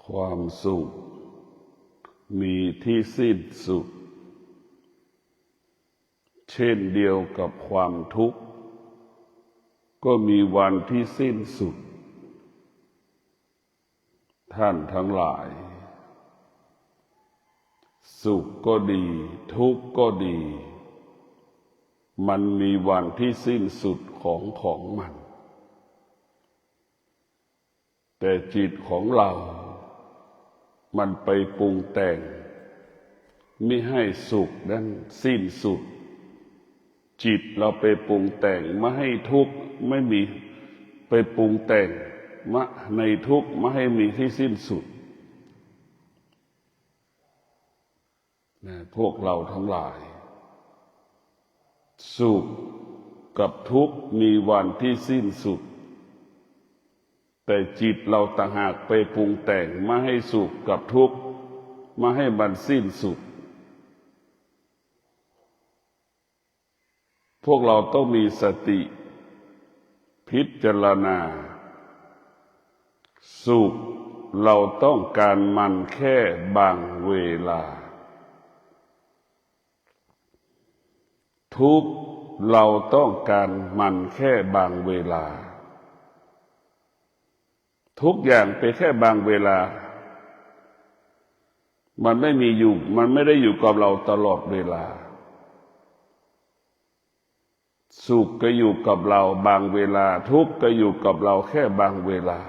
ความสุขมีที่สิ้นสุดเช่นเดียวกับความทุกข์ก็มีวันที่สิ้นสุดท่านทั้งหลายสุขก็ดีทุกข์ก็ดีมันมีวันที่สิ้นสุดของมันแต่จิตของเรามันไปปรุงแต่งไม่ให้สุขนั้นสิ้นสุดจิตเราไปปรุงแต่งไม่ให้ทุกข์ไม่มีไปปรุงแต่งในทุกข์ไม่ให้มีที่สิ้นสุดพวกเราทั้งหลายสุขกับทุกข์มีวันที่สิ้นสุดแต่จิตเราต่างหากไปปรุงแต่งไม่ให้สุขกับทุกข์ไม่ให้มันสิ้นสุดพวกเราต้องมีสติพิจารณาสุขเราต้องการมันแค่บางเวลาทุกข์เราต้องการมันแค่บางเวลาทุกอย่างเป็นแค่บางเวลามันไม่ได้อยู่กับเราตลอดเวลาสุขก็อยู่กับเราบางเวลาทุกข์ก็อยู่กับเราแค่บางเวลา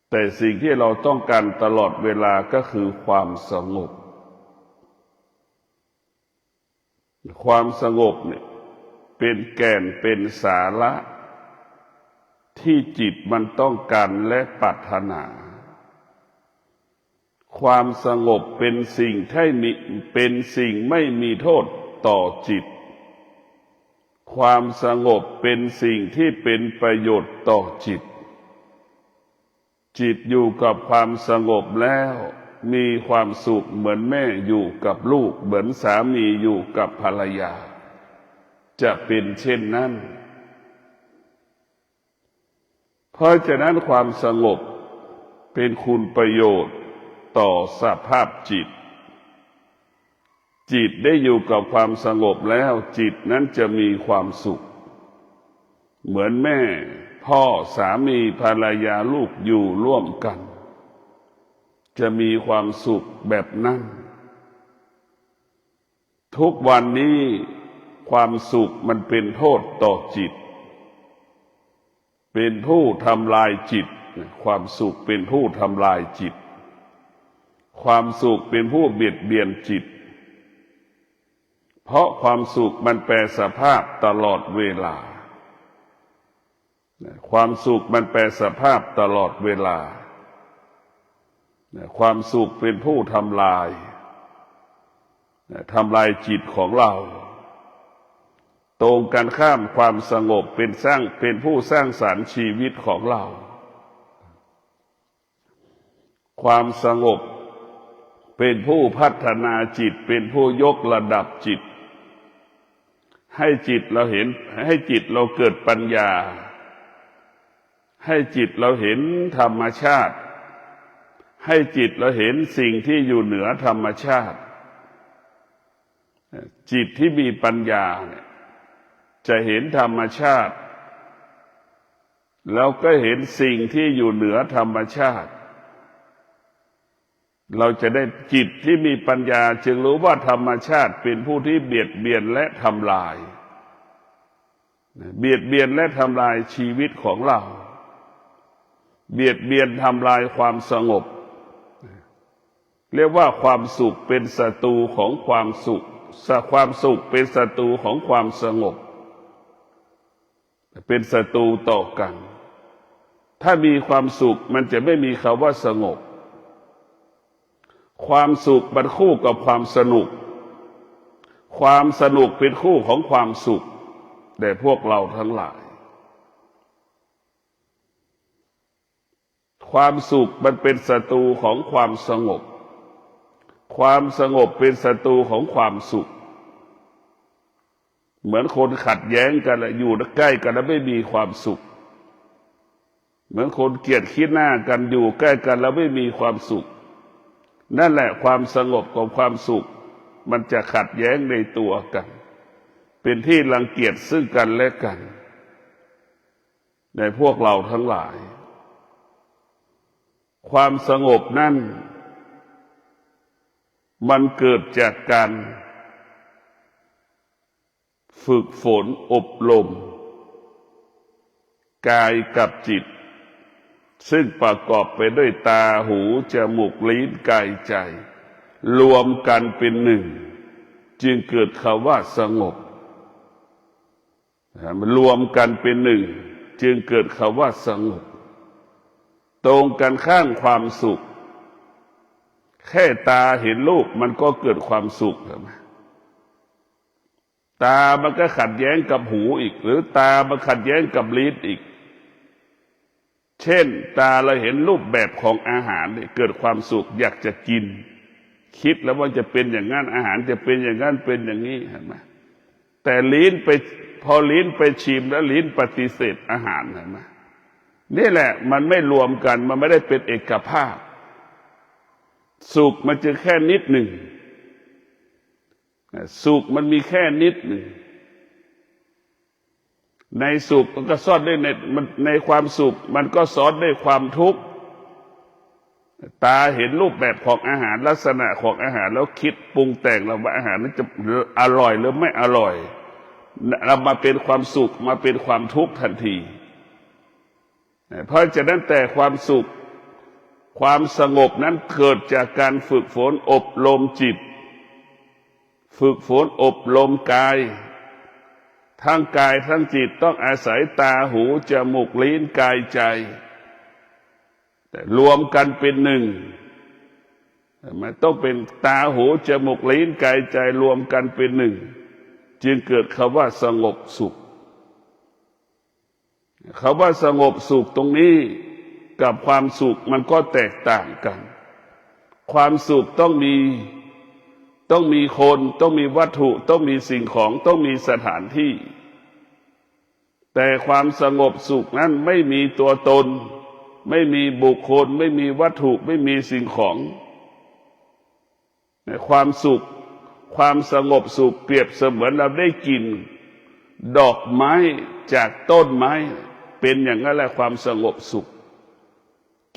แต่สิ่งที่เราต้องการตลอดเวลาก็คือความสงบความสงบเนี่ยเป็นแก่นเป็นสาระที่จิตมันต้องการและปรารถนาความสงบเป็นสิ่งไม่มีโทษต่อจิตความสงบเป็นสิ่งที่เป็นประโยชน์ต่อจิตจิตอยู่กับความสงบแล้วมีความสุขเหมือนแม่อยู่กับลูกเหมือนสามีอยู่กับภรรยาจะเป็นเช่นนั้นเพราะฉะนั้นความสงบเป็นคุณประโยชน์ต่อสภาพจิตจิตได้อยู่กับความสงบแล้วจิตนั้นจะมีความสุขเหมือนแม่พ่อสามีภรรยาลูกอยู่ร่วมกันจะมีความสุขแบบนั้นทุกวันนี้ความสุขมันเป็นโทษต่อจิตเป็นผู้ทำลายจิตความสุขเป็นผู้ทำลายจิตความสุขเป็นผู้เบียดเบียนจิตเพราะความสุขมันแปรสภาพตลอดเวลาความสุขมันแปรสภาพตลอดเวลาความสุขเป็นผู้ทำลายจิตของเราตรงกันข้ามความสงบเป็นผู้สร้างสรรค์ชีวิตของเราความสงบเป็นผู้พัฒนาจิตเป็นผู้ยกระดับจิตให้จิตเราเกิดปัญญาให้จิตเราเห็นธรรมชาติให้จิตเราเห็นสิ่งที่อยู่เหนือธรรมชาติจิตที่มีปัญญาเนี่ยจะเห็นธรรมชาติแล้วก็เห็นสิ่งที่อยู่เหนือธรรมชาติเราจะได้จิตที่มีปัญญาจึงรู้ว่าธรรมชาติเป็นผู้ที่เบียดเบียนและทำลายและทำลายชีวิตของเราเบียดเบียนทำลายความสงบเรียกว่าความสุขเป็นศัตรูของความสุขความสุขเป็นศัตรูของความสงบเป็นศัตรูต่อกันถ้ามีความสุขมันจะไม่มีคำว่าสงบความสุขมันคู่กับความสนุกความสนุกเป็นคู่ของความสุขแต่พวกเราทั้งหลายความสุขมันเป็นศัตรูของความสงบความสงบเป็นศัตรูของความสุขเหมือนคนขัดแย้งกันอยู่ใกล้กันแล้วไม่มีความสุข เหมือนคนเกลียดขี้หน้ากันอยู่ใกล้กันแล้วไม่มีความสุขนั่นแหละความสงบกับความสุขมันจะขัดแย้งในตัวกันเป็นที่รังเกียจซึ่งกันและกันในพวกเราทั้งหลายความสงบนั่นมันเกิดจากการฝึกฝนอบรมกายกับจิตซึ่งประกอบไปด้วยตาหูจมูกลิ้นกายใจรวมกันเป็นหนึ่งจึงเกิดคำว่าสงบมันรวมกันเป็นหนึ่งจึงเกิดคำว่าสงบตรงกันข้ามความสุขแค่ตาเห็นรูปมันก็เกิดความสุขใช่ไหมตามันก็ขัดแย้งกับหูอีกหรือตามันขัดแย้งกับลิ้นอีกเช่นตาเราเห็นรูปแบบของอาหารเกิดความสุขอยากจะกินคิดแล้วว่าจะเป็นอย่างนั้นอาหารจะเป็นอย่างนั้นเป็นอย่างนี้เห็นไหมแต่ลิ้นไปพอลิ้นไปชิมแล้วลิ้นปฏิเสธอาหารเห็นไหมนี่แหละมันไม่รวมกันมันไม่ได้เป็นเอกภาพสุขมันจะแค่นิดหนึ่งสุขมันมีแค่นิดหนึ่งในสุขมันก็ซ่อนด้วยในความสุขมันก็ซ่อนด้วยความทุกข์ตาเห็นรูปแบบของอาหารลักษณะของอาหารแล้วคิดปรุงแต่งเราว่าอาหารนั้นจะอร่อยหรือไม่อร่อยเรามาเป็นความสุขมาเป็นความทุกข์ทันทีเพราะฉะนั้นแต่ความสุขความสงบนั้นเกิดจากการฝึกฝนอบรมจิตฝึกฝนอบรมกายทั้งกายทั้งจิตต้องอาศัยตาหูจมูกลิ้นกายใจแต่รวมกันเป็นหนึ่งมันต้องเป็นตาหูจมูกลิ้นกายใจรวมกันเป็นหนึ่งจึงเกิดคำว่าสงบสุขคำว่าสงบสุขตรงนี้กับความสุขมันก็แตกต่างกันความสุขต้องมีคนต้องมีวัตถุต้องมีสิ่งของต้องมีสถานที่แต่ความสงบสุขนั้นไม่มีตัวตนไม่มีบุคคลไม่มีวัตถุไม่มีสิ่งของความสุขความสงบสุขเปรียบเสมือนเราได้กินดอกไม้จากต้นไม้เป็นอย่างนั้นแหละความสงบสุข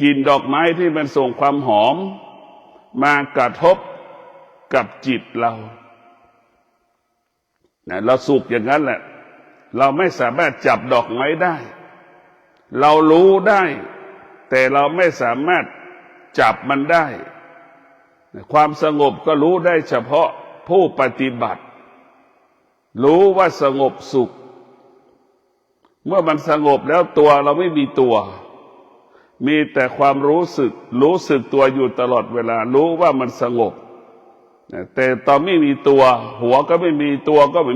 กินดอกไม้ที่มันส่งความหอมมากระทบกับจิตเราเราสุขอย่างนั้นแหละเราไม่สามารถจับดอกไม้ได้เรารู้ได้แต่เราไม่สามารถจับมันได้ความสงบก็รู้ได้เฉพาะผู้ปฏิบัติรู้ว่าสงบสุขเมื่อมันสงบแล้วตัวเราไม่มีตัวมีแต่ความรู้สึกตัวอยู่ตลอดเวลารู้ว่ามันสงบแต่ตอนไม่มีตัวหัวก็ไม่มีตัวก็ไม่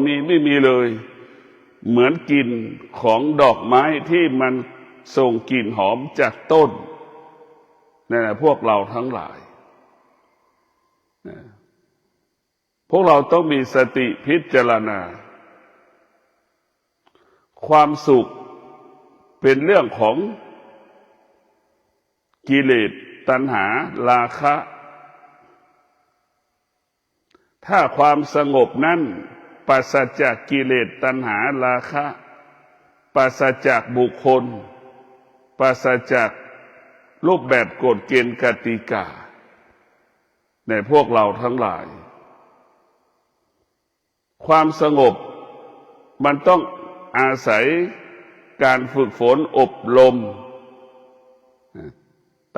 มีเลยเหมือนกลิ่นของดอกไม้ที่มันส่งกลิ่นหอมจากต้นนั่นแหละพวกเราทั้งหลายพวกเราต้องมีสติพิจารณาความสุขเป็นเรื่องของกิเลสตัณหาราคะถ้าความสงบนั้นปราศจากกิเลสตัณหาราคะปราศจากบุคคลปราศจากรูปแบบกฎเกณฑ์กติกาในพวกเราทั้งหลายความสงบมันต้องอาศัยการฝึกฝนอบรม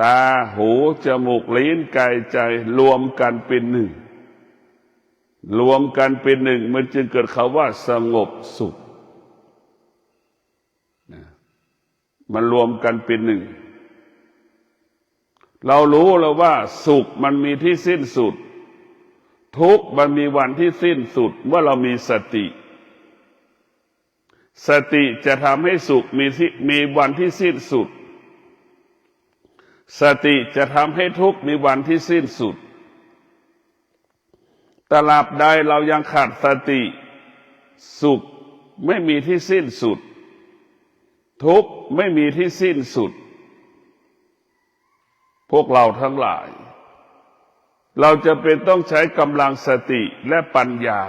ตาหูจมูกลิ้นกายใจรวมกันเป็นหนึ่งรวมกันเป็นหนึ่งมันจึงเกิดคำว่าสงบสุขมันรวมกันเป็นหนึ่งเรารู้แล้วว่าสุขมันมีที่สิ้นสุดทุกข์มันมีวันที่สิ้นสุดเมื่อเรามีสติสติจะทำให้สุขมีวันที่สิ้นสุดสติจะทำให้ทุกข์มีวันที่สิ้นสุดตราบใดเรายังขาดสติสุขไม่มีที่สิ้นสุดทุกข์ไม่มีที่สิ้นสุด พวกเราทั้งหลายเราจะเป็นต้องใช้กำลังสติและปัญญา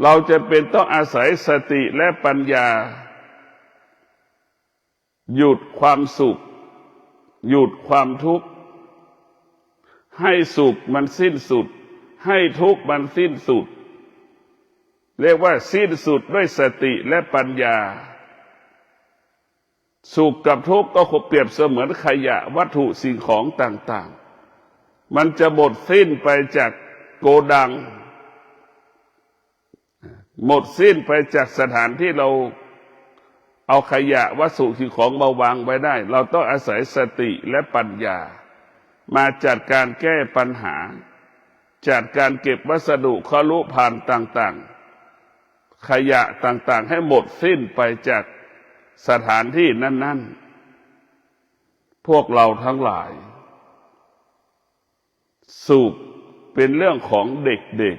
เราจะเป็นต้องอาศัยสติและปัญญาหยุดความสุขหยุดความทุกข์ให้สุขมันสิ้นสุดให้ทุกข์มันสิ้นสุดเรียกว่าสิ้นสุดด้วยสติและปัญญาสุขกับทุกข์ก็เปรียบเสมือนขยะวัตถุสิ่งของต่างๆมันจะหมดสิ้นไปจากโกดังหมดสิ้นไปจากสถานที่เราเอาขยะวัตถุสิ่งของมาวางไว้ได้เราต้องอาศัยสติและปัญญามาจัดการแก้ปัญหาจัดการเก็บวัสดุคลุภัณฑ์ต่างๆขยะต่างๆให้หมดสิ้นไปจากสถานที่นั้นๆพวกเราทั้งหลายสุขเป็นเรื่องของเด็ก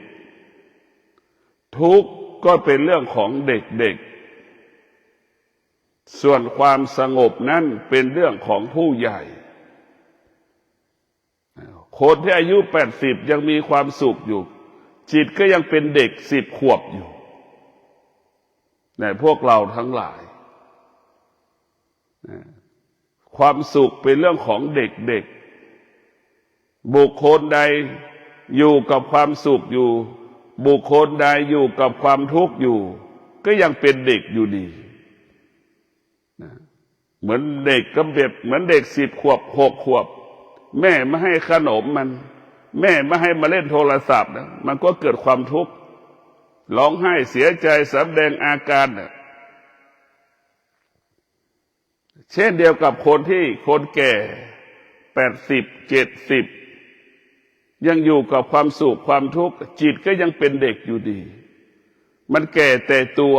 ๆทุกข์ก็เป็นเรื่องของเด็กๆส่วนความสงบนั้นเป็นเรื่องของผู้ใหญ่คนที่อายุ80ยังมีความสุขอยู่จิตก็ยังเป็นเด็ก10 ขวบอยู่แต่พวกเราทั้งหลายความสุขเป็นเรื่องของเด็กๆบุคคลใดอยู่กับความสุขอยู่บุคคลใดอยู่กับความทุกข์อยู่ก็ยังเป็นเด็กอยู่ดีเหมือนเด็กก็แบบเหมือนเด็ก10 ขวบ6 ขวบแม่ไม่ให้ขนมมันแม่ไม่ให้มาเล่นโทรศัพท์มันก็เกิดความทุกข์ร้องไห้เสียใจแสดงอาการเช่นเดียวกับคนแก่80 70ยังอยู่กับความสุขความทุกข์จิตก็ยังเป็นเด็กอยู่ดีมันแก่แต่ตัว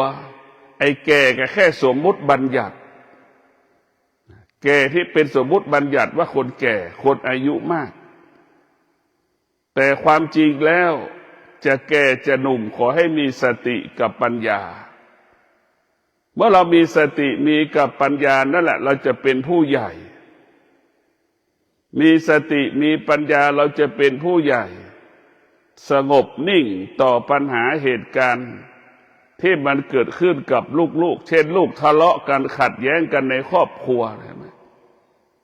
ไอ้แก่ก็แค่สมมุติบัญญัติแก่ที่เป็นสมมุติบัญญัติว่าคนแก่คนอายุมากแต่ความจริงแล้วจะแก่จะหนุ่มขอให้มีสติกับปัญญาเมื่อเรามีสติมีกับปัญญานั่นแหละเราจะเป็นผู้ใหญ่มีสติมีปัญญาเราจะเป็นผู้ใหญ่สงบนิ่งต่อปัญหาเหตุการณ์ที่มันเกิดขึ้นกับลูกๆเช่นลูกทะเลาะกันขัดแย้งกันในครอบครัว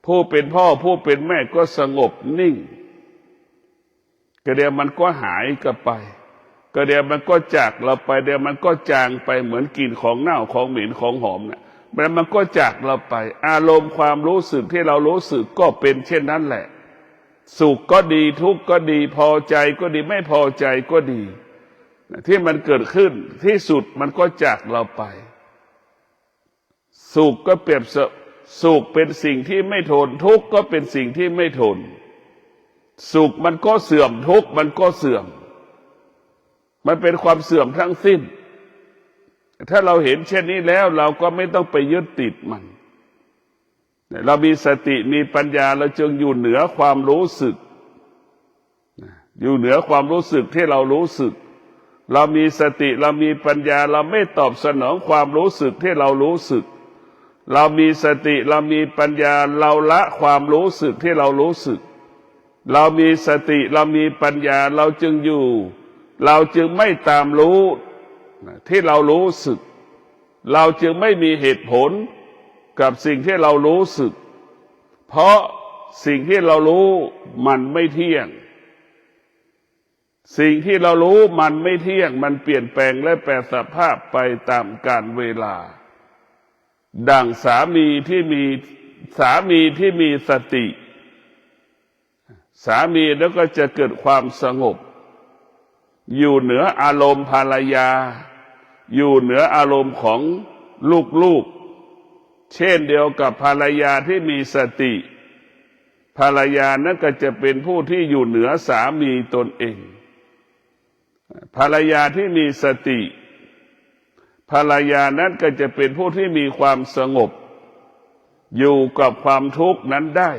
ผู้เป็นพ่อผู้เป็นแม่ก็สงบนิ่งก็เดี๋ยวมันก็หายกันไปก็เดี๋ยวมันก็จากเราไปเดี๋ยวมันก็จางไปเหมือนกลิ่นของเน่าของเหม็นของหอมเนี่ยแล้วมันก็จากเราไปอารมณ์ความรู้สึกที่เรารู้สึกก็เป็นเช่นนั้นแหละสุขก็ดีทุกข์ก็ดีพอใจก็ดีไม่พอใจก็ดีที่มันเกิดขึ้นที่สุดมันก็จากเราไปสุขก็เปรียบสุขเป็นสิ่งที่ไม่ทนทุกข์ก็เป็นสิ่งที่ไม่ทนสุขมันก็เสื่อมทุกข์มันก็เสื่อมมันเป็นความเสื่อมทั้งสิ้นถ้าเราเห็นเช่นนี้แล้วเราก็ไม่ต้องไปยึดติดมันเรามีสติมีปัญญาเราจึงอยู่เหนือความรู้สึกอยู่เหนือความรู้สึกที่เรารู้สึกเรามีสติเรามีปัญญาเราไม่ตอบสนองความรู้สึกที่เรารู้สึกเรามีสติเรามีปัญญาเราละความรู้สึกที่เรารู้สึกเรามีสติเรามีปัญญาเราจึงอยู่เราจึงไม่ตามรู้ที่เรารู้สึกเราจึงไม่มีเหตุผลกับสิ่งที่เรารู้สึกเพราะสิ่งที่เรารู้มันไม่เที่ยงสิ่งที่เรารู้มันไม่เที่ยงมันเปลี่ยนแปลงและแปรสภาพไปตามกาลเวลาดังสามีที่มีสติสามีแล้วก็จะเกิดความสงบอยู่เหนืออารมณ์ภรรยาอยู่เหนืออารมณ์ของลูกๆเช่นเดียวกับภรรยาที่มีสติภรรยานั้นก็จะเป็นผู้ที่อยู่เหนือสามีตนเองภรรยาที่มีสติภรรยานั้นก็จะเป็นผู้ที่มีความสงบอยู่กับความทุกข์นั้นได้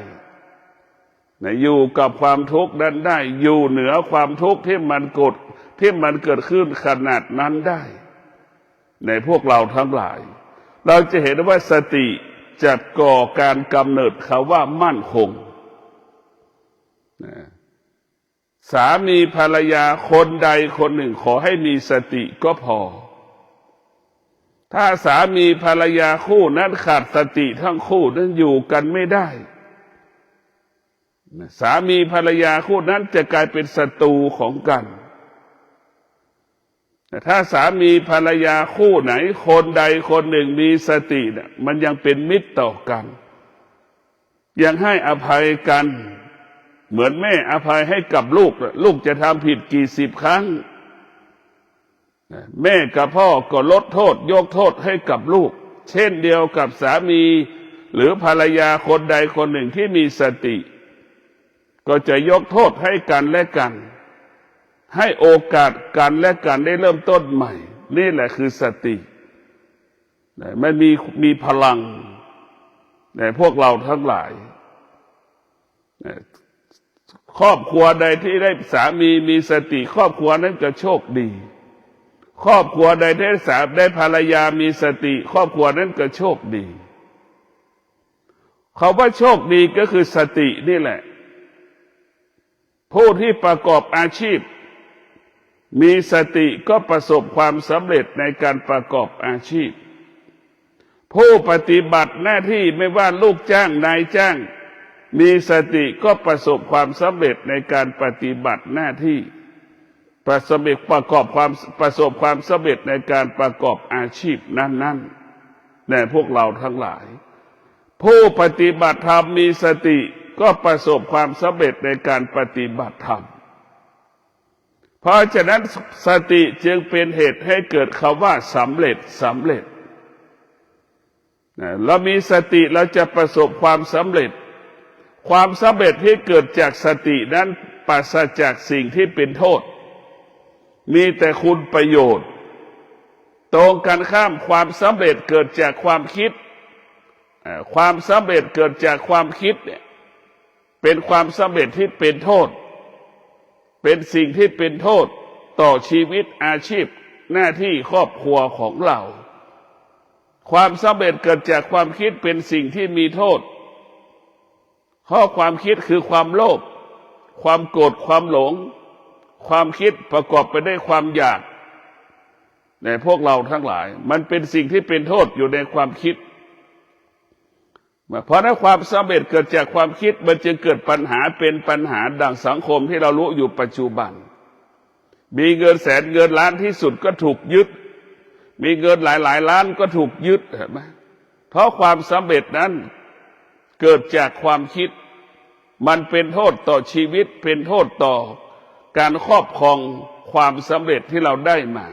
อยู่กับความทุกข์นั้นได้อยู่เหนือความทุกข์ที่มันเกิดขึ้นขนาดนั้นได้ในพวกเราทั้งหลายเราจะเห็นว่าสติ จัดก่อการกำเนิดคำว่ามั่นคงสามีภรรยาคนใดคนหนึ่งขอให้มีสติก็พอถ้าสามีภรรยาคู่นั้นขาดสติทั้งคู่นั้นอยู่กันไม่ได้สามีภรรยาคู่นั้นจะกลายเป็นศัตรูของกันแต่ถ้าสามีภรรยาคู่ไหนคนใดคนหนึ่งมีสติเนี่ยมันยังเป็นมิตรต่อกันยังให้อภัยกันเหมือนแม่อภัยให้กับลูกลูกจะทำผิดกี่สิบครั้งแม่กับพ่อก็ลดโทษยกโทษให้กับลูกเช่นเดียวกับสามีหรือภรรยาคนใดคนหนึ่งที่มีสติก็จะยกโทษให้กันและกันให้โอกาสกันและกันได้เริ่มต้นใหม่นี่แหละคือสติมันมีพลังในพวกเราทั้งหลายครอบครัวใดที่ได้สามีมีสติครอบครัวนั้นจะโชคดีครอบครัวใดที่ได้ภรรยามีสติครอบครัวนั้นก็โชคดีคำว่าโชคดีก็คือสตินี่แหละผู้ที่ประกอบอาชีพมีสติก็ประสบความสำเร็จในการประกอบอาชีพผู้ปฏิบัติหน้าที่ไม่ว่าลูกจ้างนายจ้างมีสติก็ประสบความสำเร็จในการปฏิบัติหน้าที่ประสบความสำเร็จในการประกอบอาชีพนั้นๆในพวกเราทั้งหลายผู้ปฏิบัติธรรมมีสติก็ประสบความสำเร็จในการปฏิบัติธรรมเพราะฉะนั้นสติจึงเป็นเหตุให้เกิดคำว่าสำเร็จเรามีสติเราจะประสบความสำเร็จความสำเร็จที่เกิดจากสตินั้นปราศจากสิ่งที่เป็นโทษมีแต่คุณประโยชน์ตรงกันข้ามความสำเร็จเกิดจากความคิดความสำเร็จเกิดจากความคิดเนี่ยเป็นความสำเร็จที่เป็นโทษเป็นสิ่งที่เป็นโทษต่อชีวิตอาชีพหน้าที่ครอบครัวของเราความสำเร็จเกิดจากความคิดเป็นสิ่งที่มีโทษข้อความคิดคือความโลภความโกรธความหลงความคิดประกอบไปด้วยความอยากในพวกเราทั้งหลายมันเป็นสิ่งที่เป็นโทษอยู่ในความคิดเพราะถ้าความสำเร็จเกิดจากความคิดมันจึงเกิดปัญหาเป็นปัญหาดังสังคมที่เรารู้อยู่ปัจจุบันมีเงินแสนเงินล้านที่สุดก็ถูกยึดมีเงินหลายล้านก็ถูกยึดเห็นไหมเพราะความสำเร็จนั้นเกิดจากความคิดมันเป็นโทษต่อชีวิตเป็นโทษต่อการครอบครองความสำเร็จที่เราได้มา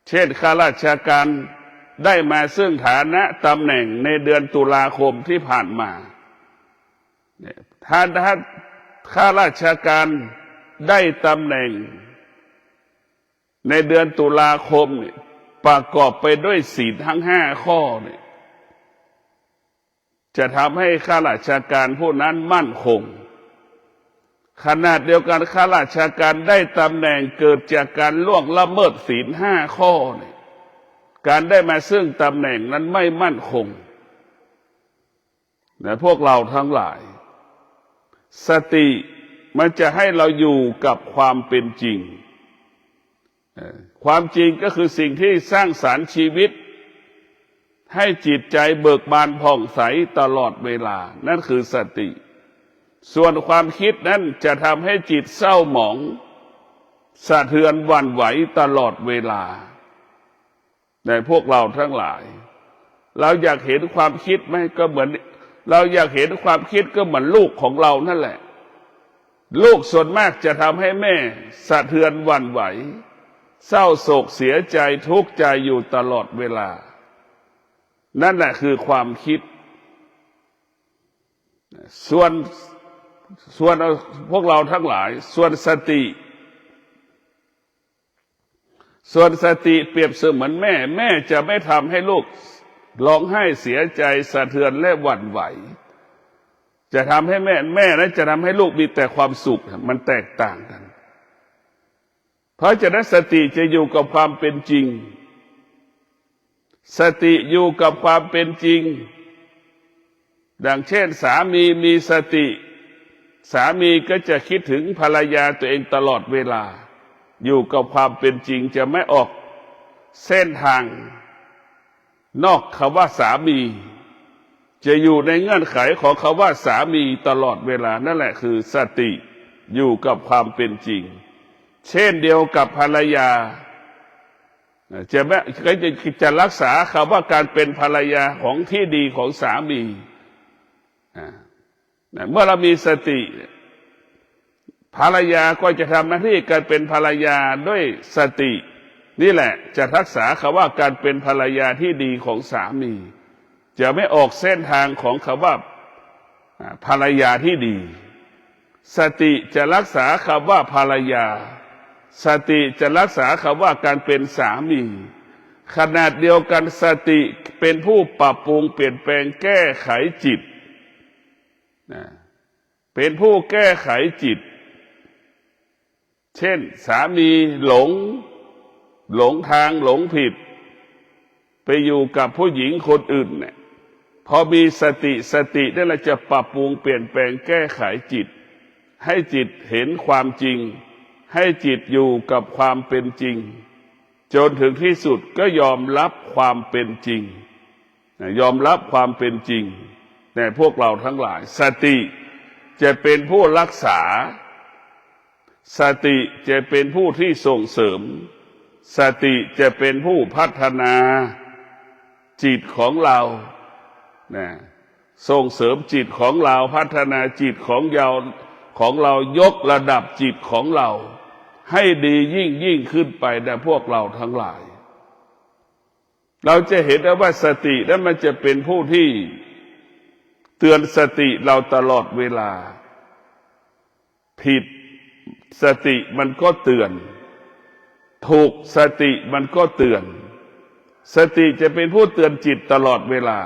เช่นข้าราชการได้มาซึ่งฐานะตำแหน่งในเดือนตุลาคมที่ผ่านมาท่านข้าราชการได้ตำแหน่งในเดือนตุลาคมประกอบไปด้วยศีลทั้ง5 ข้อเนี่ยจะทำให้ข้าราชการผู้นั้นมั่นคงขณะเดียวกันข้าราชการได้ตำแหน่งเกิดจากการล่วงละเมิดศีล5 ข้อเนี่ยการได้มาซึ่งตำแหน่งนั้นไม่มั่นคงนะพวกเราทั้งหลายสติมันจะให้เราอยู่กับความเป็นจริงความจริงก็คือสิ่งที่สร้างสรรค์ชีวิตให้จิตใจเบิกบานผ่องใสตลอดเวลานั่นคือสติส่วนความคิดนั้นจะทำให้จิตเศร้าหมองสะเทือนหวั่นไหวตลอดเวลาในพวกเราทั้งหลายเราอยากเห็นความคิดไหมก็เหมือนเราอยากเห็นความคิดก็เหมือนลูกของเรานั่นแหละลูกส่วนมากจะทำให้แม่สะเทือนหวั่นไหวเศร้าโศกเสียใจทุกข์ใจอยู่ตลอดเวลานั่นแหละคือความคิดส่วนพวกเราทั้งหลายส่วนสติเปรียบเสมือนแม่จะไม่ทำให้ลูกร้องไห้เสียใจสะเทือนและหวั่นไหวจะทำให้แม่นั้นจะทำให้ลูกมีแต่ความสุขมันแตกต่างกันเพราะฉะนั้นสติจะอยู่กับความเป็นจริงสติอยู่กับความเป็นจริง ดังเช่นสามีมีสติสามีก็จะคิดถึงภรรยาตัวเองตลอดเวลาอยู่กับความเป็นจริงจะไม่ออกเส้นทางนอกคำว่าสามีจะอยู่ในเงื่อนไขของคำว่าสามีตลอดเวลานั่นแหละคือสติอยู่กับความเป็นจริงเช่นเดียวกับภรรยาจะรักษาคำว่าการเป็นภรรยาของที่ดีของสามีเมื่อเรามีสติภรรยาก็จะทำหน้าที่การเป็นภรรยาด้วยสตินี่แหละจะรักษาคำว่าการเป็นภรรยาที่ดีของสามีจะไม่ออกเส้นทางของคำว่าภรรยาที่ดีสติจะรักษาคำว่าภรรยาสติจะรักษาคำว่าการเป็นสามีขนาดเดียวกันสติเป็นผู้ปรับปรุงเปลี่ยนแปลงแก้ไขจิตเป็นผู้แก้ไขจิตเช่นสามีหลงทางหลงผิดไปอยู่กับผู้หญิงคนอื่นเนี่ยพอมีสตินั่นแหละจะปรับปรุงเปลี่ยนแปลงแก้ไขจิตให้จิตเห็นความจริงให้จิตอยู่กับความเป็นจริงจนถึงที่สุดก็ยอมรับความเป็นจริงยอมรับความเป็นจริงแต่พวกเราทั้งหลายสติจะเป็นผู้รักษาสติจะเป็นผู้ที่ส่งเสริมสติจะเป็นผู้พัฒนาจิตของเราส่งเสริมจิตของเราพัฒนาจิตของเรายกระดับจิตของเราให้ดียิ่งขึ้นไปนะพวกเราทั้งหลายเราจะเห็นว่าสตินั้นมันจะเป็นผู้ที่เตือนสติเราตลอดเวลาผิดสติมันก็เตือนถูกสติมันก็เตือนสติจะเป็นผู้เตือนจิตตลอดเวลา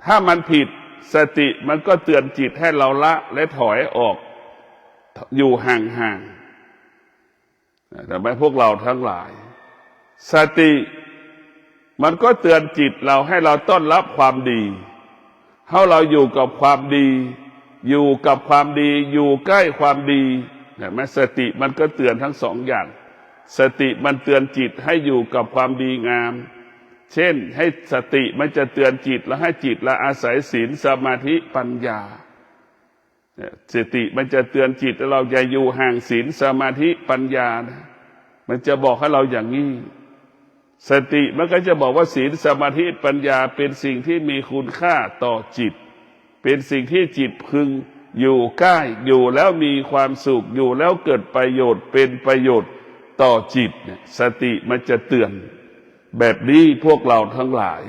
ถ้ามันผิดสติมันก็เตือนจิตให้เราละและถอยออกอยู่ห่างๆแต่ไม่พวกเราทั้งหลายสติมันก็เตือนจิตเราให้เราต้อนรับความดีให้เราอยู่กับความดีอยู่กับความดีอยู่ใกล้ความดีแต่แม้สติมันก็เตือนทั้งสองอย่างสติมันเตือนจิตให้อยู่กับความดีงามเช่นให้สติมันจะเตือนจิตแล้วให้จิตละอาศัยศีลสมาธิปัญญาสติมันจะเตือนจิตเราอย่าอยู่ห่างศีลสมาธิปัญญานะมันจะบอกให้เราอย่างนี้สติมันก็จะบอกว่าศีลสมาธิปัญญาเป็นสิ่งที่มีคุณค่าต่อจิตเป็นสิ่งที่จิตพึงอยู่ใกล้อยู่แล้วมีความสุขอยู่แล้วเกิดประโยชน์เป็นประโยชน์ต่อจิตสติมันจะเตือนแบบนี้พวกเราทั้งหลาย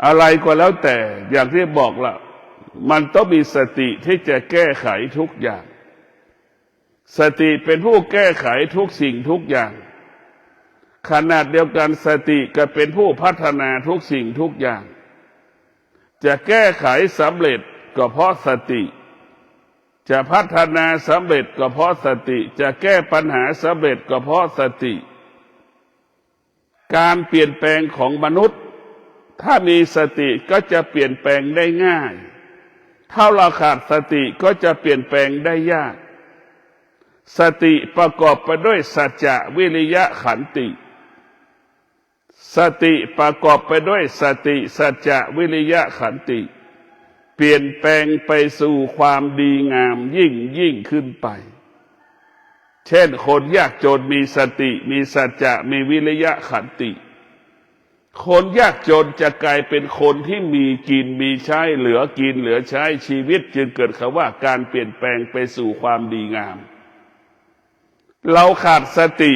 อะไรก็แล้วแต่อย่างที่บอกละมันต้องมีสติที่จะแก้ไขทุกอย่างสติเป็นผู้แก้ไขทุกสิ่งทุกอย่างขนาดเดียวกันสติก็เป็นผู้พัฒนาทุกสิ่งทุกอย่างจะแก้ไขสำเร็จก็เพราะสติจะพัฒนาสำเร็จก็เพราะสติจะแก้ปัญหาสำเร็จก็เพราะสติการเปลี่ยนแปลงของมนุษย์ถ้ามีสติก็จะเปลี่ยนแปลงได้ง่ายถ้าเราขาดสติก็จะเปลี่ยนแปลงได้ยากสติประกอบไปด้วยสัจจะวิริยะขันติสติประกอบไปด้วยสติสัจจะวิริยะขันติเปลี่ยนแปลงไปสู่ความดีงามยิ่งขึ้นไปเช่นคนยากจนมีสติมีสัจจะมีวิริยะขันติคนยากจนจะกลายเป็นคนที่มีกินมีใช้เหลือกินเหลือใช้ชีวิตจึงเกิดคำว่าการเปลี่ยนแปลงไปสู่ความดีงามเราขาดสติ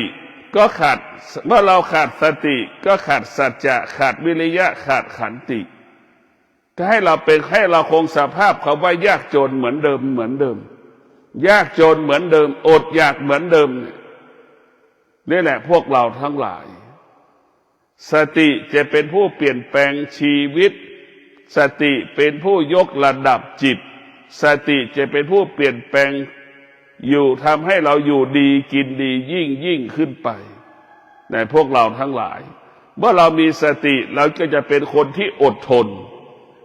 ก็ขาดเมื่อเราขาดสติก็ขาดสัจจะขาดวิริยะขาดขันติก็ให้เราคงสภาพคำว่ายากจนเหมือนเดิมยากจนเหมือนเดิมอดอยากเหมือนเดิมนี่แหละพวกเราทั้งหลายสติจะเป็นผู้เปลี่ยนแปลงชีวิตสติเป็นผู้ยกระดับจิตสติจะเป็นผู้เปลี่ยนแปลงอยู่ทำให้เราอยู่ดีกินดียิ่งขึ้นไปในพวกเราทั้งหลายเมื่อเรามีสติเราก็จะเป็นคนที่อดทน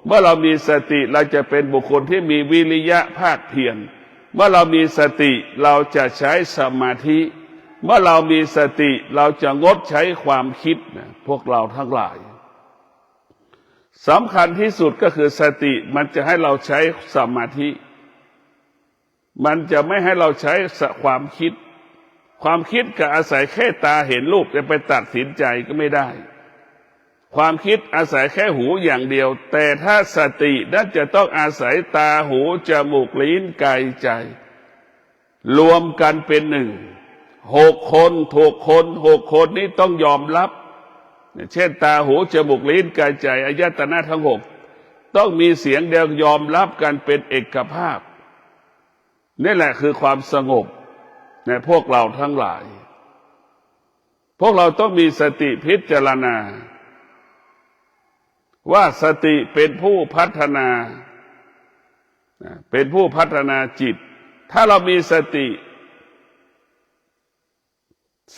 เมื่อเรามีสติเราจะเป็นบุคคลที่มีวิริยะภาคเพียรเมื่อเรามีสติเราจะใช้สมาธิเมื่อเรามีสติเราจะงดใช้ความคิดนะพวกเราทั้งหลายสำคัญที่สุดก็คือสติมันจะให้เราใช้สมาธิมันจะไม่ให้เราใช้ความคิดความคิดก็อาศัยแค่ตาเห็นรูปจะไปตัดสินใจก็ไม่ได้ความคิดอาศัยแค่หูอย่างเดียวแต่ถ้าสตินั้นจะต้องอาศัยตาหูจมูกลิ้นกายใจรวมกันเป็นหนึ่ง6 คนนี้ต้องยอมรับเช่นตาหูจมูกลิ้นกายใจอายตนะทั้ง6ต้องมีเสียงเดียวยอมรับกันเป็นเอกภาพนี่แหละคือความสงบในพวกเราทั้งหลายพวกเราต้องมีสติพิจารณาว่าสติเป็นผู้พัฒนาจิตถ้าเรามีสติ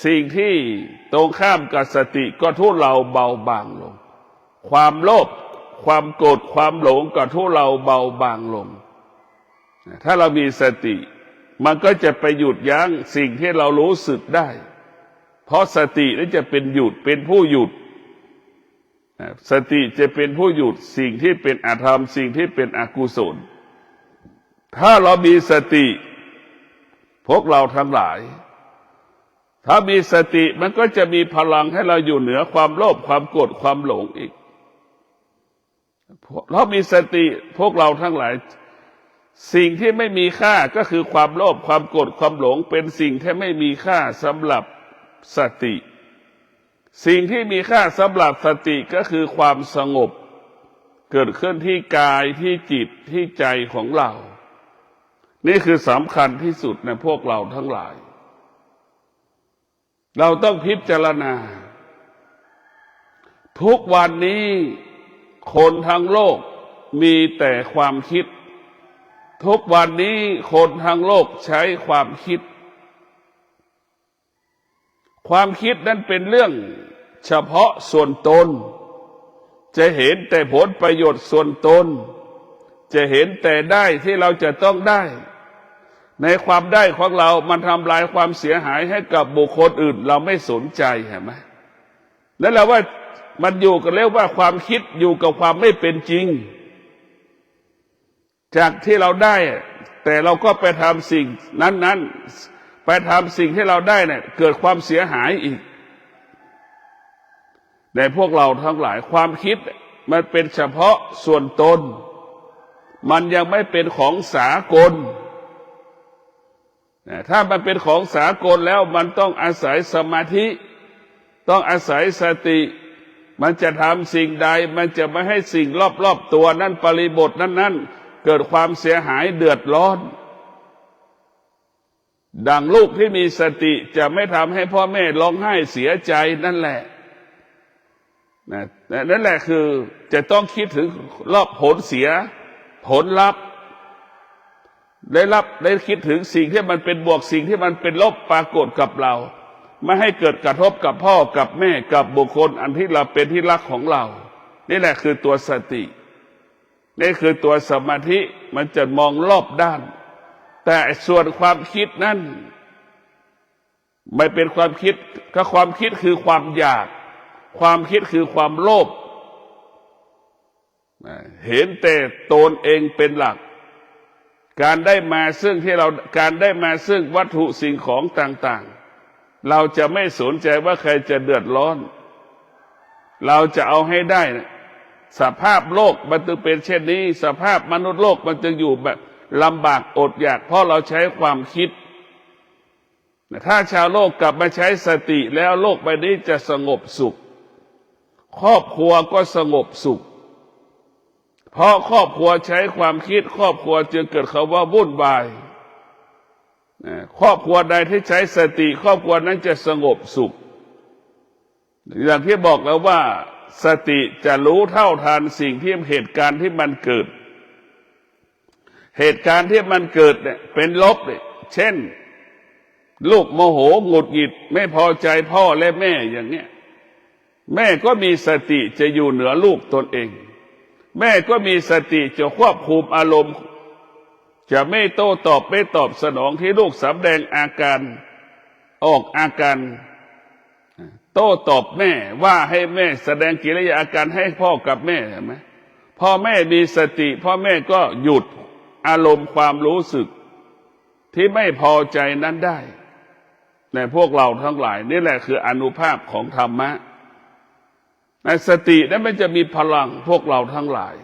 สิ่งที่ตรงข้ามกับสติก็ทุเลาเบาบางลงความโลภความโกรธความหลงก็ทุเลาเบาบางลงถ้าเรามีสติมันก็จะไปหยุดยั้งสิ่งที่เรารู้สึกได้เพราะสตินั้นจะเป็นผู้หยุดสติจะเป็นผู้หยุดสิ่งที่เป็นอธรรมสิ่งที่เป็นอกุศลถ้าเรามีสติพวกเราทั้งหลายถ้ามีสติมันก็จะมีพลังให้เราอยู่เหนือความโลภความโกรธความหลงอีกเรามีสติพวกเราทั้งหลายสิ่งที่ไม่มีค่าก็คือความโลภความโกรธความหลงเป็นสิ่งที่ไม่มีค่าสำหรับสติสิ่งที่มีค่าสำหรับสติก็คือความสงบเกิดขึ้นที่กายที่จิตที่ใจของเรานี่คือสำคัญที่สุดในพวกเราทั้งหลายเราต้องพิจารณาทุกวันนี้คนทั้งโลกมีแต่ความคิดทุกวันนี้คนทั้งโลกใช้ความคิดความคิดนั้นเป็นเรื่องเฉพาะส่วนตนจะเห็นแต่ผลประโยชน์ส่วนตนจะเห็นแต่ได้ที่เราจะต้องได้ในความได้ของเรามันทำลายความเสียหายให้กับบุคคลอื่นเราไม่สนใจเห็นไหมนั่นแหละว่ามันอยู่กันแล้วว่าความคิดอยู่กับความไม่เป็นจริงจากที่เราได้แต่เราก็ไปทำสิ่งนั้นไปทำสิ่งที่เราได้เนี่ยเกิดความเสียหายอีกในพวกเราทั้งหลายความคิดมันเป็นเฉพาะส่วนตนมันยังไม่เป็นของสากลถ้ามันเป็นของสากลแล้วมันต้องอาศัยสมาธิต้องอาศัยสติมันจะทำสิ่งใดมันจะไม่ให้สิ่งรอบๆตัวนั้นปริบทนั้นเกิดความเสียหายเดือดร้อนดังลูกที่มีสติจะไม่ทำให้พ่อแม่ร้องไห้เสียใจนั่นแหละนั่นแหละคือจะต้องคิดถึงรอบผลเสียผลลัพธ์ได้คิดถึงสิ่งที่มันเป็นบวกสิ่งที่มันเป็นลบปรากฏกับเราไม่ให้เกิดกระทบกับพ่อกับแม่กับบุคคลอันที่เราเป็นที่รักของเรานี่แหละคือตัวสตินี่คือตัวสมาธิมันจะมองรอบด้านแต่ส่วนความคิดนั้นไม่เป็นความคิดก็ความคิดคือความอยากความคิดคือความโลภเห็นแต่ตนเองเป็นหลักการได้มาซึ่งวัตถุสิ่งของต่างๆเราจะไม่สนใจว่าใครจะเดือดร้อนเราจะเอาให้ได้นะสภาพโลกมันจึงเป็นเช่นนี้สภาพมนุษย์โลกมันจึงอยู่แบบลำบากอดอยากเพราะเราใช้ความคิดถ้าชาวโลกกลับมาใช้สติแล้วโลกใบนี้จะสงบสุขครอบครัวก็สงบสุขเพราะครอบครัวใช้ความคิดครอบครัวจึงเกิดคำว่าวุ่นวายครอบครัวใดที่ใช้สติครอบครัวนั้นจะสงบสุขอย่างที่บอกแล้วว่าสติจะรู้เท่าทันสิ่งที่เหตุการณ์ที่มันเกิดเหตุการณ์ที่มันเกิดเนี่ยเป็นลบเนี่ยเช่นลูกโมโหหงุดหงิดไม่พอใจพ่อและแม่อย่างเนี้ยแม่ก็มีสติจะอยู่เหนือลูกตนเอง แม่ก็มีสติจะควบคุมอารมณ์จะไม่โต้ตอบไม่ตอบสนองที่ลูกสำแดงอาการออกอาการโต้ตอบแม่ว่าให้แม่แสดงกิริยาอาการให้พ่อกับแม่เห็นไหมพ่อแม่มีสติพ่อแม่ก็หยุดอารมณ์ความรู้สึกที่ไม่พอใจนั้นได้ในพวกเราทั้งหลายนี่แหละคืออานุภาพของธรรมะในสตินั้นมันจะมีพลังพวกเราทั้งหลาย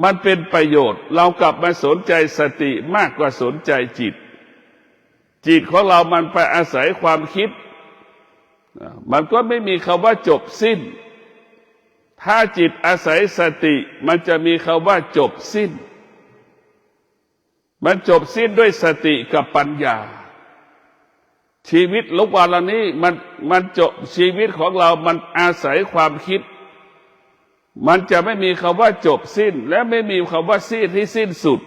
มันเป็นประโยชน์เรากลับมาสนใจสติมากกว่าสนใจจิตจิตของเรามันไปอาศัยความคิดมันก็ไม่มีคำว่าจบสิ้นถ้าจิตอาศัยสติมันจะมีคำว่าจบสิ้นมันจบสิ้นด้วยสติกับปัญญาชีวิตลุกวันนี้มันจบชีวิตของเรามันอาศัยความคิดมันจะไม่มีคำว่าจบสิ้นและไม่มีคำว่าสิ้นที่สิ้นสุด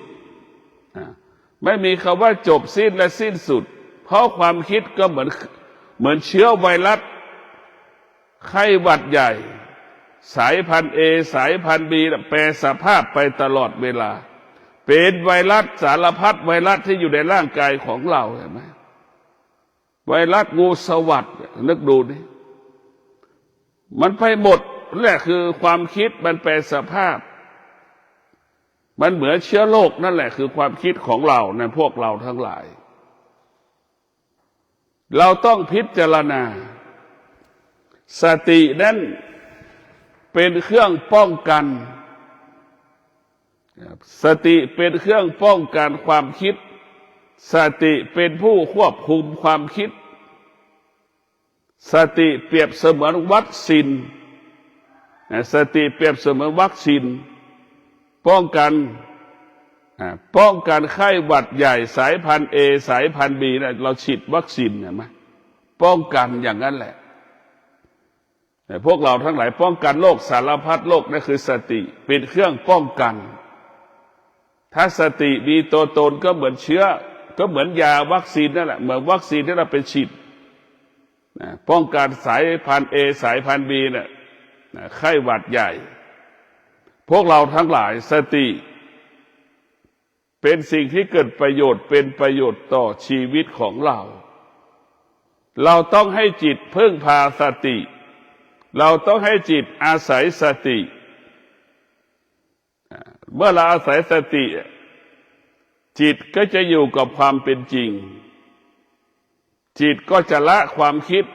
ไม่มีคำว่าจบสิ้นและสิ้นสุดเพราะความคิดก็เหมือนเชื้อไวรัสไข้หวัดใหญ่สายพันธุ์ A สายพันธุ์ B แปรสภาพไปตลอดเวลาเป็นไวรัสสารพัดไวรัสที่อยู่ในร่างกายของเราเห็นไหมไวรัสงูสวัสด์นึกดูดิมันไปหมดแหละคือความคิดมันแปรสภาพมันเหมือนเชื้อโรคนั่นแหละคือความคิดของเราในพวกเราทั้งหลายเราต้องพิจารณาสตินั้นเป็นเครื่องป้องกันสติเป็นเครื่องป้องกันความคิดสติเป็นผู้ควบคุมความคิดสติเปรียบเสมือนวัคซีนสติเปรียบเสมือนวัคซีนป้องกันไข้หวัดใหญ่สายพันธุ์ A สายพันธุ์ B นะเราฉีดวัคซีนเห็นไหมป้องกันอย่างนั้นแหละแต่พวกเราทั้งหลายป้องกันโรคสารพัดโรคนั่นคือสติเป็นเครื่องป้องกันถ้าสติมีตัวตนก็เหมือนเชื้อก็เหมือนยาวัคซีนนั่นแหละเหมือนวัคซีนที่เราไปฉีดป้องกันสายพันธุ์ A สายพันธุ์ B เนี่ยไข้หวัดใหญ่พวกเราทั้งหลายสติเป็นสิ่งที่เกิดประโยชน์เป็นประโยชน์ต่อชีวิตของเราเราต้องให้จิตพึ่งพาสติเราต้องให้จิตอาศัยสติเมื่อเราอาศัยสติจิตก็จะอยู่กับความเป็นจริงจิตก็จะละความคิด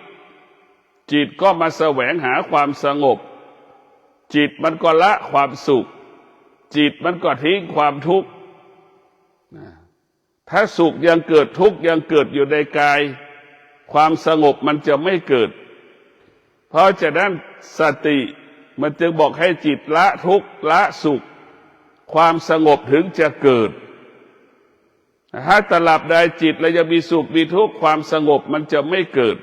จิตก็มาแสวงหาความสงบจิตมันก็ละความสุขจิตมันก็ทิ้งความทุกข์ถ้าสุขยังเกิดทุกข์ยังเกิดอยู่ในกายความสงบมันจะไม่เกิดเพราะฉะนั้นสติมันจึงบอกให้จิตละทุกข์ละสุขความสงบถึงจะเกิดถ้าตราบใดจิตเรายังมีสุขมีทุกข์ความสงบมันจะไม่เกิด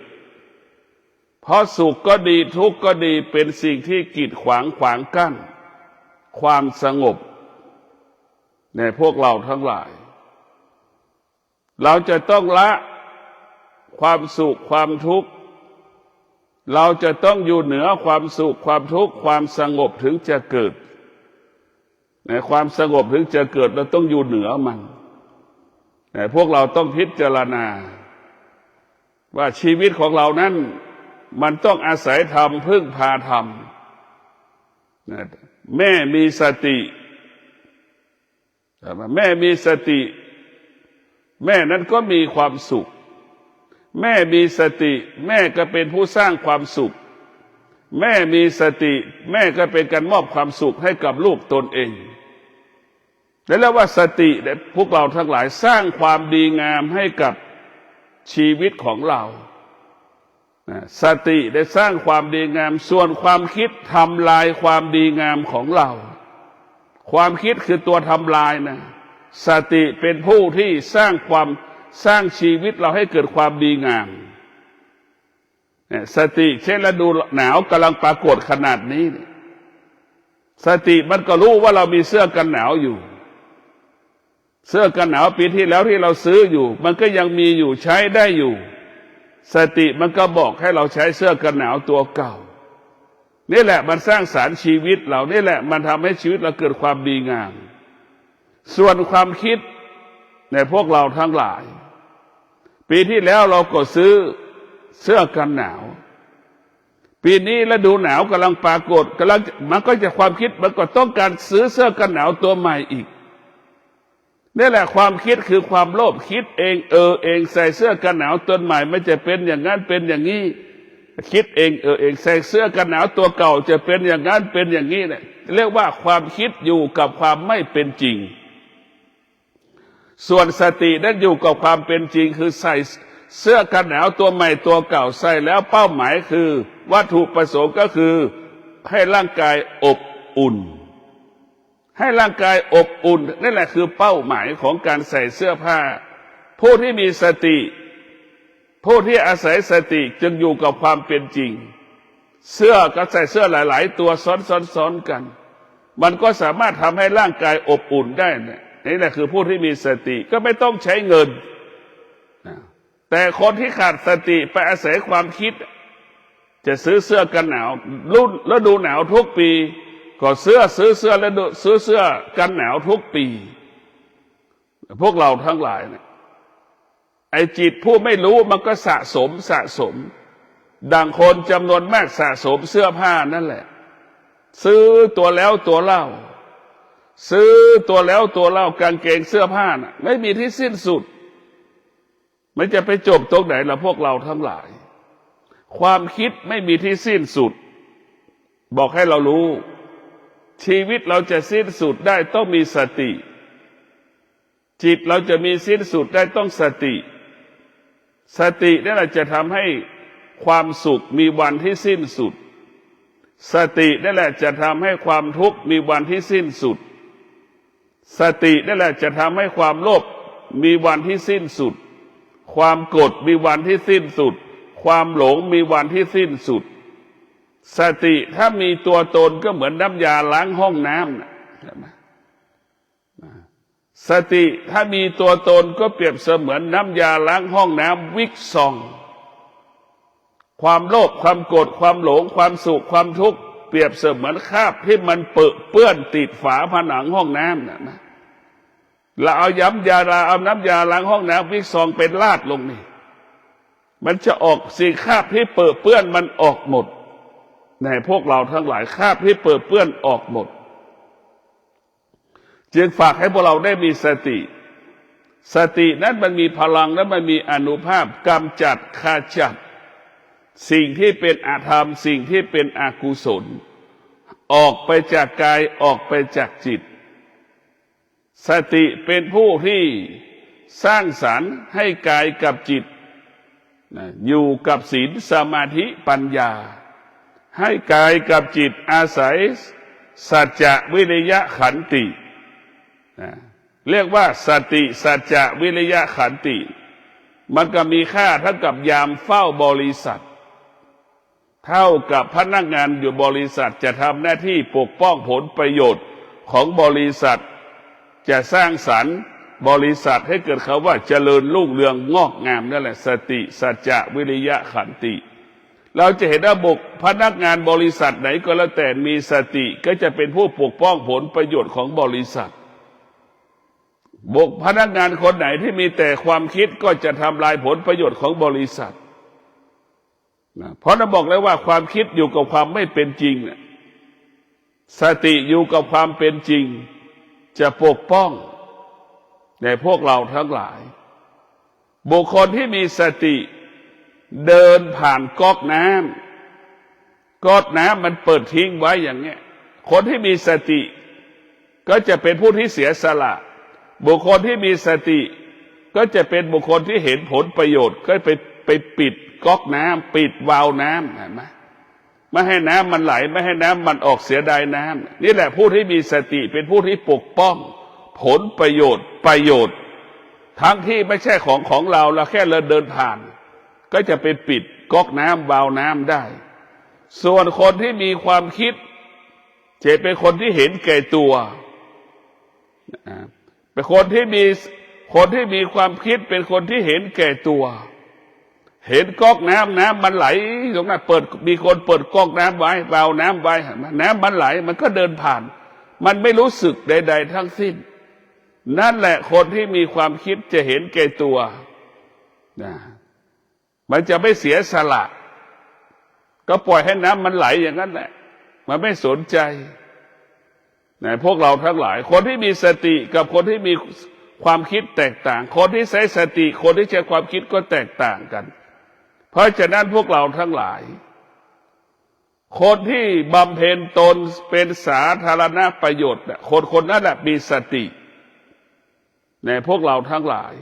เพราะสุขก็ดีทุกข์ก็ดีเป็นสิ่งที่กีดขวางกั้นความสงบในพวกเราทั้งหลายเราจะต้องละความสุขความทุกข์เราจะต้องอยู่เหนือความสุขความทุกข์ความสงบถึงจะเกิดในความสงบถึงจะเกิดเราต้องอยู่เหนือมันแต่พวกเราต้องพิจารณาว่าชีวิตของเรานั้นมันต้องอาศัยธรรมพึ่งพาธรรมแม่มีสติแม่มีสติแม่นั้นก็มีความสุขแม่มีสติแม่ก็เป็นผู้สร้างความสุขแม่มีสติแม่ก็เป็นการมอบความสุขให้กับลูกตนเองและแล้วว่าสติพวกเราทั้งหลายสร้างความดีงามให้กับชีวิตของเราสติได้สร้างความดีงามส่วนความคิดทำลายความดีงามของเราความคิดคือตัวทำลายนะสติเป็นผู้ที่สร้างชีวิตเราให้เกิดความดีงามสติเช่นฤดูหนาวกำลังปรากฏขนาดนี้สติมันก็รู้ว่าเรามีเสื้อกันหนาวอยู่เสื้อกันหนาวปีที่แล้วที่เราซื้ออยู่มันก็ยังมีอยู่ใช้ได้อยู่สติมันก็บอกให้เราใช้เสื้อกันหนาวตัวเก่า นี่แหละมันสร้างสรรค์ชีวิตเรานี่แหละมันทำให้ชีวิตเราเกิดความดีงามส่วนความคิดในพวกเราทั้งหลายปีที่แล้วเราก็ซื้อเสื้อกันหนาวปีนี้ฤดูหนาวกำลังปรากฏมันก็จะความคิดมันก็ต้องการซื้อเสื้อกันหนาวตัวใหม่อีกนี่แหละความคิดคือความโลภคิดเองเองใส่เสื้อกันหนาวตัวใหม่ไม่จะเป็นอย่างนั้นเป็นอย่างนี้คิดเองเองใส่เสื้อกันหนาวตัวเก่าจะเป็นอย่างนั้นเป็นอย่างนี้เนี่ยเรียกว่าความคิดอยู่กับความไม่เป็นจริงส่วนสตินั้นอยู่กับความเป็นจริงคือใส่เสื้อกันหนาวตัวใหม่ตัวเก่าใส่แล้วเป้าหมายคือวัตถุประสงค์ก็คือให้ร่างกายอบอุ่นให้ร่างกายอบอุ่นนั่นแหละคือเป้าหมายของการใส่เสื้อผ้าผู้ที่มีสติผู้ที่อาศัยสติจึงอยู่กับความเป็นจริงเสื้อก็ใส่เสื้อหลายๆตัวซ้อนกันมันก็สามารถทำให้ร่างกายอบอุ่นได้นี่แหละคือผู้ที่มีสติก็ไม่ต้องใช้เงินแต่คนที่ขาดสติไปอาศัยความคิดจะซื้อเสื้อกันหนาวฤดูหนาวทุกปีก็ซื้อเสื้อแล้วซื้อเสื้อกันหนาวทุกปีพวกเราทั้งหลายเนี่ยไอ้จิตผู้ไม่รู้มันก็สะสมดังคนจำนวนมากสะสมเสื้อผ้านั่นแหละซื้อตัวแล้วตัวเล่าซื้อตัวแล้วตัวเล่ากางเกงเสื้อผ้าน่ะไม่มีที่สิ้นสุดมันจะไปจบตรงไหนล่ะพวกเราทั้งหลายความคิดไม่มีที่สิ้นสุดบอกให้เรารู้ชีวิตเราจะสิ้นสุดได้ต้องมีสติจิตเราจะมีสิ้นสุดได้ต้องสติสตินั่นแหละจะทำให้ความสุขมีวันที่สิ้นสุดสตินั่นแหละจะทำให้ความทุกข์มีวันที่สิ้นสุดสตินั่นแหละจะทำให้ความโลภมีวันที่สิ้นสุดความโกรธมีวันที่สิ้นสุดความหลงมีวันที่สิ้นสุดสติถ้ามีตัวตนก็เหมือนน้ำยาล้างห้องน้ำนะสติถ้ามีตัวตนก็เปรียบเสมือนน้ำยาล้างห้องน้ำวิกซองความโลภความโกรธความหลงความสุขความทุกข์เปรียบเสมือนคราบที่มันเปื้อนติดฝาผนังห้องน้ำนะเราเอาน้ำยาล้างห้องน้ำวิกซองเป็นลาดลงนี่มันจะออกสิ่งคราบที่เปื้อนมันออกหมดในพวกเราทั้งหลายคราบที่เปื้อนออกหมดจึงฝากให้พวกเราได้มีสตินั้นมันมีพลังและมันมีอานุภาพกำจัดขจัดสิ่งที่เป็นอธรรมสิ่งที่เป็นอกุศลออกไปจากกายออกไปจากจิตสติเป็นผู้ที่สร้างสรรค์ให้กายกับจิตอยู่กับศีลสมาธิปัญญาให้กายกับจิตอาศัยสัจจะวิริยะขันติเรียกว่าสติสัจจะวิริยะขันติมันก็มีค่าเท่ากับยามเฝ้าบริษัทเท่ากับพนักงานอยู่บริษัทจะทำหน้าที่ปกป้องผลประโยชน์ของบริษัทจะสร้างสรรค์บริษัทให้เกิดคำว่าเจริญรุ่งเรืองงอกงามนั่นแหละสติสัจจะวิริยะขันติเราจะเห็นว่าพนักงานบริษัทไหนก็แล้วแต่มีสติก็จะเป็นผู้ปกป้องผลประโยชน์ของบริษัทพนักงานคนไหนที่มีแต่ความคิดก็จะทำลายผลประโยชน์ของบริษัทเพราะเราบอกแล้วว่าความคิดอยู่กับความไม่เป็นจริงสติอยู่กับความเป็นจริงจะปกป้องในพวกเราทั้งหลายบุคคลที่มีสติเดินผ่านก๊อกน้ำมันเปิดทิ้งไว้อย่างเงี้ยคนที่มีสติก็จะเป็นผู้ที่เสียสละบุคคลที่มีสติก็จะเป็นบุคคลที่เห็นผลประโยชน์ก็ไปปิดก๊อกน้ำปิดวาล์วน้ำเห็นไหมไม่ให้น้ำมันไหลไม่ให้น้ำมันออกเสียดายน้ำนี่แหละผู้ที่มีสติเป็นผู้ที่ปกป้องผลประโยชน์ทั้งที่ไม่ใช่ของเราแค่เราเดินผ่านก็จะไปปิดก๊อกน้ำวาล์วน้ำได้ส่วนคนที่มีความคิดจะเป็นคนที่เห็นแก่ตัวเป็นคนที่มีความคิดเป็นคนที่เห็นแก่ตัว เห็นก๊อกน้ำมันไหลตรงนั้นมีคนเปิดก๊อกน้ำไว้เบาน้ำไว้น้ำมันไหลมันก็เดินผ่านมันไม่รู้สึกใดๆทั้งสิ้นนั่นแหละคนที่มีความคิดจะเห็นแก่ตัวนะมันจะไม่เสียสละก็ปล่อยให้น้ำมันไหลอย่างนั้นแหละมันไม่สนใจนะพวกเราทั้งหลายคนที่มีสติกับคนที่มีความคิดแตกต่างคนที่ใช้สติคนที่ใช้ความคิดก็แตกต่างกันเพราะฉะนั้นพวกเราทั้งหลายคนที่บำเพ็ญตนเป็นสาธารณประโยชน์คนนั้นแหละมีสติในพวกเราทั้งหลาย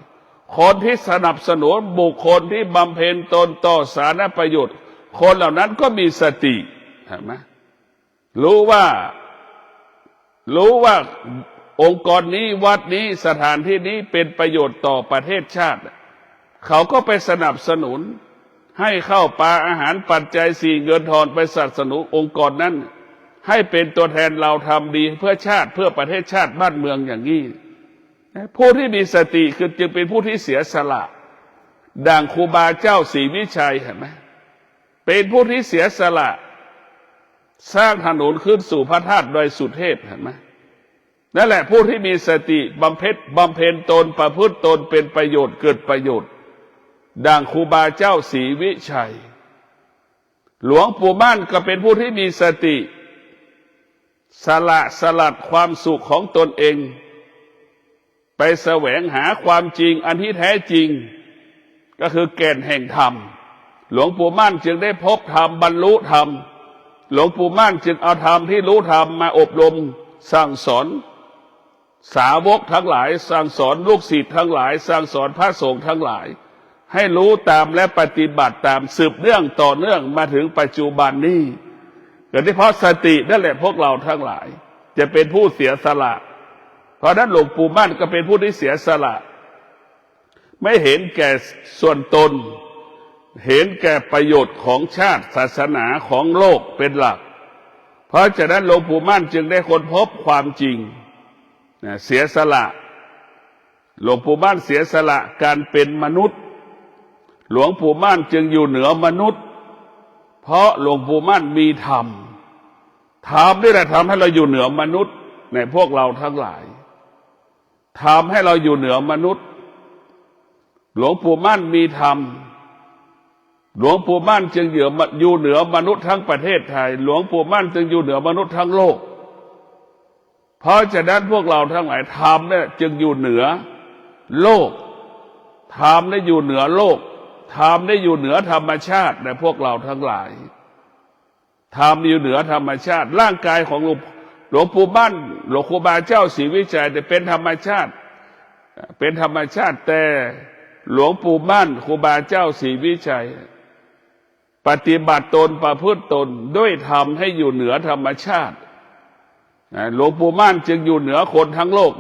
คนที่สนับสนุนบุคคลที่บำเพ็ญตนต่อสาธารณประโยชน์คนเหล่านั้นก็มีสติเห็นไหมรู้ว่าองค์กรนี้วัดนี้สถานที่นี้เป็นประโยชน์ต่อประเทศชาติเขาก็ไปสนับสนุนให้เข้าปลาอาหารปัจจัยสี่เงินทองไปสนับสนุนองค์กรนั้นให้เป็นตัวแทนเราทำดีเพื่อชาติเพื่อประเทศชาติบ้านเมืองอย่างนี้ผู้ที่มีสติคือจึงเป็นผู้ที่เสียสละดังครูบาเจ้าศรีวิชัยเห็นไหมเป็นผู้ที่เสียสละสร้างถนนขึ้นสู่พระธาตุดอยสุเทพเห็นไหมนั่นแหละผู้ที่มีสติบำเพ็ญตนประพฤติตนเป็นประโยชน์เกิดประโยชน์ดังครูบาเจ้าศรีวิชัยหลวงปู่มั่นก็เป็นผู้ที่มีสติสลัดความสุขของตนเองไปแสวงหาความจริงอันที่แท้จริงก็คือแก่นแห่งธรรมหลวงปู่มั่นจึงได้พบธรรมบรรลุธรรมหลวงปู่มั่นจึงเอาธรรมที่รู้ธรรมมาอบรมสั่งสอนสาวกทั้งหลายสั่งสอนลูกศิษย์ทั้งหลายสั่งสอนพระสงฆ์ทั้งหลายให้รู้ตามและปฏิบัติตามสืบเนื่องต่อเนื่องมาถึงปัจจุบันนี้ก็ได้เพราะสตินั่นแหละพวกเราทั้งหลายจะเป็นผู้เสียสละเพราะนั้นหลวงปู่มั่นก็เป็นผู้ที่เสียสละไม่เห็นแก่ส่วนตนเห็นแก่ประโยชน์ของชาติศาสนาของโลกเป็นหลักเพราะฉะนั้นหลวงปู่มั่นจึงได้ค้นพบความจริงเสียสละหลวงปู่มั่นเสียสละการเป็นมนุษย์หลวงปู่มั่นจึงอยู่เหนือมนุษย์เพราะหลวงปู่มั่นมีธรรมนี่แหละทำให้เราอยู่เหนือมนุษย์ในพวกเราทั้งหลายทำให้เราอยู่เหนือมนุษย์หลวงปู่มั่นมีธรรมหลวงปู่มั่นจึงอยู่เหนือมนุษย์ทั้งประเทศไทยหลวงปู่มั่นจึงอยู่เหนือมนุษย์ทั้งโลกเพราะฉะนั้นพวกเราทั้งหลายธรรมเนี่ยจึงอยู่เหนือโลกธรรมได้อยู่เหนือโลกธรรมได้อยู่เหนือธรรมชาติในพวกเราทั้งหลายธรรมอยู่เหนือธรรมชาติร่างกายของหลวงปู่มั่นหลวงครูบาเจ้าศรีวิชัยเป็นธรรมชาติแต่หลวงปู่มั่นครูบาเจ้าศรีวิชัยปฏิบัติตนประพฤติตนด้วยธรรมให้อยู่เหนือธรรมชาติหลวงปู่มั่นจึงอยู่เหนือคนทั้งโลก